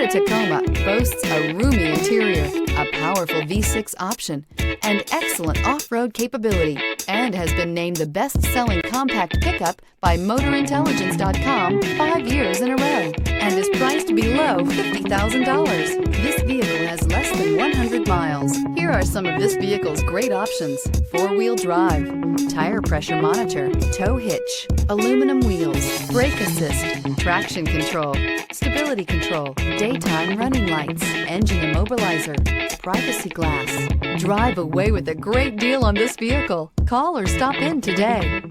Tacoma boasts a roomy interior, a powerful V6 option, and excellent off-road capability, and has been named the best-selling compact pickup by MotorIntelligence.com 5 years in a row, and is priced below $50,000. This vehicle has less than 100 miles. Here are some of this vehicle's great options: four-wheel drive, tire pressure monitor, tow hitch, aluminum wheels, brake assist, traction control, stability control, daytime running lights, engine immobilizer, privacy glass. Drive away with a great deal on this vehicle. Call or stop in today.